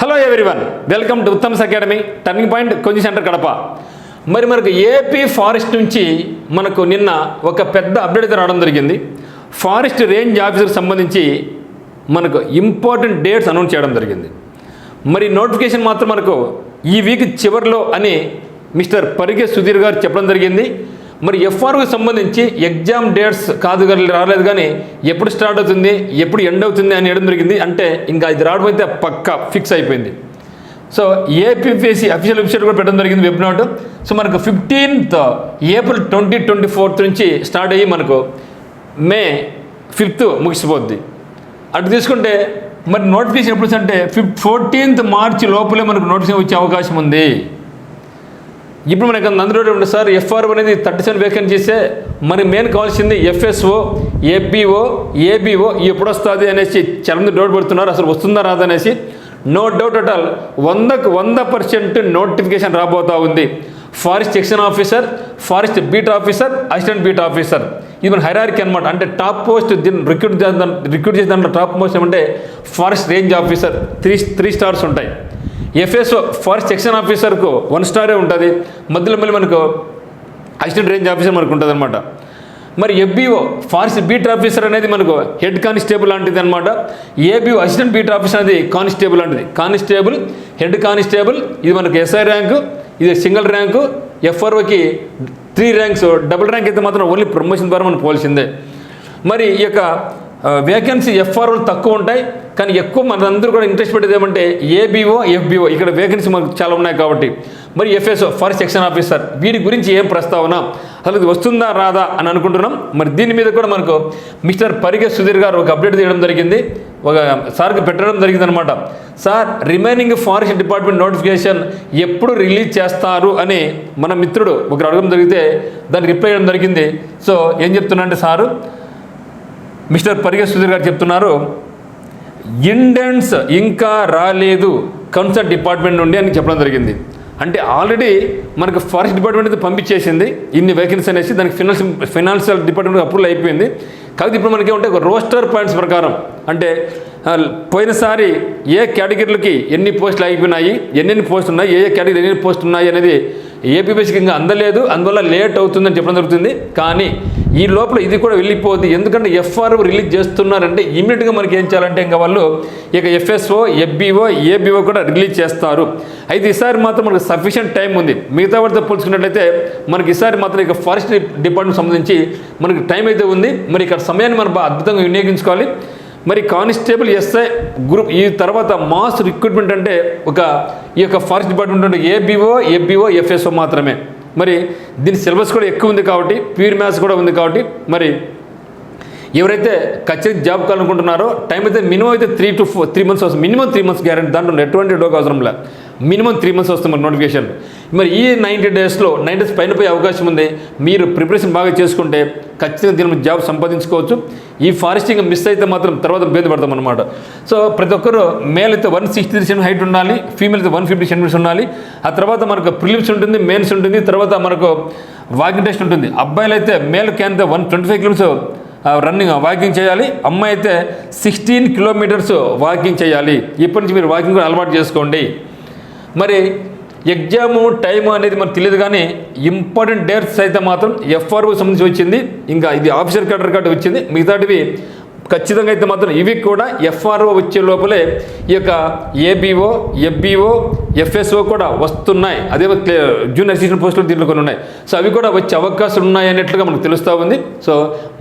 Hello everyone, welcome to Uttam's academy, turning point coaching centre Kadapa. మనకు AP forest నుంచి మనకు నిన్న ఒక పెద్ద అప్డేట్ అయితే రావడం జరిగింది. ఫారెస్ట్ రేంజ్ ఆఫీసర్కి సంబంధించి మనకు ఇంపార్టెంట్ డేట్స్ అనౌన్స్ చేయడం జరిగింది. మరి నోటిఫికేషన్ మాత్రం మనకు ఈ వీక్ చివరిలో అని మిస్టర్ పరిగే సుధీర్ గారు చెప్పడం జరిగింది. మరి ఎఫ్ఆర్కి సంబంధించి ఎగ్జామ్ డేట్స్ రాలేదు, కానీ ఎప్పుడు స్టార్ట్ అవుతుంది, ఎప్పుడు ఎండ్ అవుతుంది అని వేయడం జరిగింది. అంటే ఇంకా ఇది రావడం అయితే పక్కా ఫిక్స్ అయిపోయింది. సో ఏపీపీఎస్సీ అఫీషియల్ వెబ్సైట్ కూడా పెట్టడం జరిగింది, వెబ్ నోట్. సో మనకు 15th ఏప్రిల్ 2024 నుంచి స్టార్ట్ అయ్యి మనకు మే 5th ముగిసిపోద్ది. అటు తీసుకుంటే మరి నోటిఫికేషన్ ఎప్పుడు అంటే 14th మార్చి లోపలే మనకు నోటిఫికేషన్ వచ్చే అవకాశం ఉంది. ఇప్పుడు మనకు అందులో ఉంటుంది సార్, ఎఫ్ఆర్ అనేది 37 వేకెన్సీసే, మనకి మెయిన్ కావాల్సింది ఎఫ్ఎస్ఓ, ఏపీఓ, ఏబీఓ ఎప్పుడు వస్తుంది అనేసి చాలా మంది డౌట్ పడుతున్నారు. అసలు వస్తుందా రాదా అనేసి. No doubt at all, 100% notification రాబోతూ ఉంది. Forest section officer, forest beat officer, assistant beat officer, ఇది మన హైరార్కీ అనమాట. అంటే టాప్ పోస్ట్ దీన్ని రిక్రూట్ చేసే దాంట్లో టాప్ పోస్ట్ ఏమంటే forest range officer, three stars ఉంటాయి. ఎఫ్ఎస్ఓ ఫారెస్ట్ సెక్షన్ ఆఫీసర్కు 1 స్టారే ఉంటుంది. మధ్యలో మళ్ళీ మనకు అసిస్టెంట్ రేంజ్ ఆఫీసర్ మనకు ఉంటుంది అనమాట. మరి ఎఫ్బీఓ ఫారెస్ట్ బీట్ ఆఫీసర్ అనేది మనకు హెడ్ కానిస్టేబుల్ లాంటిది అనమాట. ఏబీఓ అసిస్టెంట్ బీట్ ఆఫీసర్ అనేది కానిస్టేబుల్ లాంటిది. కానిస్టేబుల్, హెడ్ కానిస్టేబుల్ ఇది మనకు ఎస్ఐ ర్యాంకు, ఇది సింగిల్ ర్యాంకు. ఎఫ్ఆర్ఓకి 3 ర్యాంక్స్, డబుల్ ర్యాంక్ అయితే మాత్రం ఓన్లీ ప్రమోషన్ ద్వారా మనం పోల్సిందే. మరి ఈ యొక్క వేకెన్సీ ఎఫ్ఆర్ఓలు తక్కువ ఉంటాయి, కానీ ఎక్కువ మనందరూ కూడా ఇంట్రెస్ట్ పెట్టేది ఏమంటే ఏబీఓ, ఎఫ్బీఓ, ఇక్కడ వేకెన్సీ మనకు చాలా ఉన్నాయి కాబట్టి. మరి ఎఫ్ఎస్ఓ ఫారెస్ట్ సెక్షన్ ఆఫీసర్, వీటి గురించి ఏం ప్రస్తావన, అసలు ఇది వస్తుందా రాదా అని అనుకుంటున్నాం. మరి దీని మీద కూడా మనకు మిస్టర్ పరిగే సుధీర్ గారు ఒక అప్డేట్ చేయడం జరిగింది, ఒక సార్కి పెట్టడం జరిగింది అనమాట. Sir, remaining forest department notification ఎప్పుడు రిలీజ్ చేస్తారు అని మన మిత్రుడు ఒకరు అడగడం జరిగితే దానికి రిప్లై చేయడం జరిగింది. సో ఏం చెప్తున్నా అంటే సారు, మిస్టర్ పరిగే సుధీర్ గారు చెప్తున్నారు, ఇండెంట్స్ ఇంకా రాలేదు కన్సర్న్ డిపార్ట్మెంట్ నుండి అని చెప్పడం జరిగింది. అంటే ఆల్రెడీ మనకు ఫారెస్ట్ డిపార్ట్మెంట్ అయితే పంపించేసింది ఇన్ని వేకెన్సీ అనేసి, దానికి ఫైనాన్షియల్ డిపార్ట్మెంట్ అప్రూవల్ అయిపోయింది. కాకపోతే ఇప్పుడు మనకి ఏమంటే ఒక రోస్టర్ పాయింట్స్ ప్రకారం, అంటే పోయినసారి ఏ కేటగిరీలకి ఎన్ని పోస్టులు అయిపోయినాయి, ఎన్నెన్ని పోస్టులు ఉన్నాయి, ఏ కేటగిరీ ఎన్ని పోస్టులు ఉన్నాయి అనేది ఏపీఎస్సీకి ఇంకా అందలేదు, అందువల్ల లేట్ అవుతుందని చెప్పడం జరుగుతుంది. కానీ ఈ లోపల ఇది కూడా వెళ్ళిపోద్ది. ఎందుకంటే ఎఫ్ఆర్ఓ రిలీజ్ చేస్తున్నారంటే ఇమీడియట్గా మనకి ఏం చేయాలంటే ఇంకా వాళ్ళు ఇక ఎఫ్ఎస్ఓ, ఎఫ్బీఓ, ఏబీఓ కూడా రిలీజ్ చేస్తారు. అయితే ఈసారి మాత్రం మనకు సఫిషియంట్ టైం ఉంది. మిగతా వాటితో పోల్చుకున్నట్లయితే మనకి ఈసారి మాత్రం ఇక ఫారెస్ట్ డిపార్ట్మెంట్ సంబంధించి మనకి టైం అయితే ఉంది. మరి ఇక్కడ సమయాన్ని మనం అద్భుతంగా వినియోగించుకోవాలి. మరి కానిస్టేబుల్, ఎస్ఐ గ్రూప్, ఈ తర్వాత మాస్ రిక్రూట్మెంట్ అంటే ఈ యొక్క ఫారెస్ట్ డిపార్ట్మెంట్ అంటే ఏబీఓ, ఎఫ్బీఓ, ఎఫ్ఎస్ఓ మాత్రమే. మరి దీని సిలబస్ కూడా ఎక్కువ ఉంది కాబట్టి, ప్యూర్ మ్యాథ్స్ కూడా ఉంది కాబట్టి, మరి ఎవరైతే ఖచ్చితంగా జాబ్ కావాలనుకుంటున్నారో టైం అయితే మినిమం అయితే 3 to 3 months వస్తుంది. మినిమం 3 months గ్యారెంటీ, దాంట్లో ఎటువంటి డోక్ అవసరం లేదు. మినిమం 3 months వస్తుంది మరి నోటిఫికేషన్. మరి ఈ 90 daysలో 90 days పైన పోయే అవకాశం ఉంది. మీరు ప్రిపరేషన్ బాగా చేసుకుంటే ఖచ్చితంగా దీని జాబ్ సంపాదించుకోవచ్చు. ఈ ఫారెస్టింగ్ మిస్ అయితే మాత్రం తర్వాత ఇబ్బంది పడతాం అనమాట. సో ప్రతి ఒక్కరు మేల్ అయితే 163 cm హైట్ ఉండాలి, ఫీమేల్ అయితే 150 cm ఉండాలి. ఆ తర్వాత మనకు ప్రిలిమ్స్ ఉంటుంది, మెయిన్స్ ఉంటుంది, తర్వాత మనకు వాకింగ్ టెస్ట్ ఉంటుంది. అబ్బాయిలు అయితే మేల్ క్యాన్ అయితే 125 kilometers రన్నింగ్ వాకింగ్ చేయాలి, అమ్మాయి అయితే 16 kilometers వాకింగ్ చేయాలి. ఇప్పటి నుంచి మీరు వాకింగ్ కూడా అలవాటు చేసుకోండి. మరి ఎగ్జాము టైము అనేది మనకు తెలియదు, కానీ ఇంపార్టెంట్ డేట్స్ అయితే మాత్రం ఎఫ్ఆర్ఓ సంబంధించి వచ్చింది. ఇంకా ఇది ఆఫీసర్ క్యాడర్ కార్డు వచ్చింది. మిగతాటివి ఖచ్చితంగా అయితే మాత్రం ఇవి కూడా ఎఫ్ఆర్ఓ వచ్చే లోపలే ఈ యొక్క ఏబీఓ, ఎఫ్బీఓ, ఎఫ్ఎస్ఓ కూడా వస్తున్నాయి. అదే జూనియర్ అసిస్టెంట్ పోస్టులు దీంట్లో కొన్ని ఉన్నాయి. సో అవి కూడా వచ్చే అవకాశాలు ఉన్నాయి అన్నట్లుగా మనకు తెలుస్తూ ఉంది. సో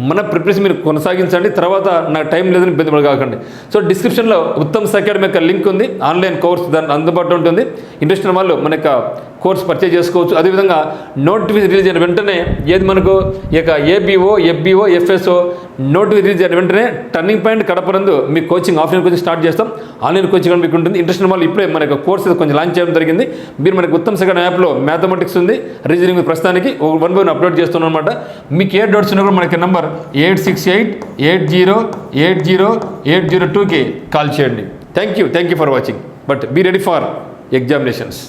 మన ప్రిపరేషన్ మీరు కొనసాగించండి, తర్వాత నాకు టైం లేదని ఇబ్బంది పడకండి. సో డిస్క్రిప్షన్లో ఉత్తమ్స్ అకాడమీ యొక్క లింక్ ఉంది, ఆన్లైన్ కోర్స్ దాని అందుబాటులో ఉంటుంది. ఇంట్రెస్ట్ ఉన్న వాళ్ళు మన యొక్క కోర్స్ పర్చేజ్ చేసుకోవచ్చు. అదేవిధంగా నోటిఫికేషన్ రిలీజ్ అయిన వెంటనే ఏది మనకు ఈ యొక్క ABO, FBO, FSO notification release అయిన వెంటనే టర్నింగ్ పాయింట్ కడపరందు మీ కోచింగ్ ఆఫ్లైన్ కోచింగ్ స్టార్ట్ చేస్తాం. ఆన్లైన్ కోచింగ్ మీకు ఉంటుంది. ఇంట్రెస్ట్ ఉన్న వాళ్ళు ఇప్పుడే మన యొక్క కోర్స్ కొంచెం లాంచ్ చేయడం జరిగింది. మీరు మనకు ఉత్తమ్స్ అకాడమీ యాప్లో మ్యాథమెటిక్స్ ఉంది, రీజనింగ్ ప్రస్తుతానికి 1 by 1 అప్లోడ్ చేస్తున్నాం అనమాట. మీకు ఏ డౌట్స్ ఉన్నా కూడా మనకి నెంబర్ 8688080802కి కాల్ చేయండి. Thank you for watching. But be ready for examinations.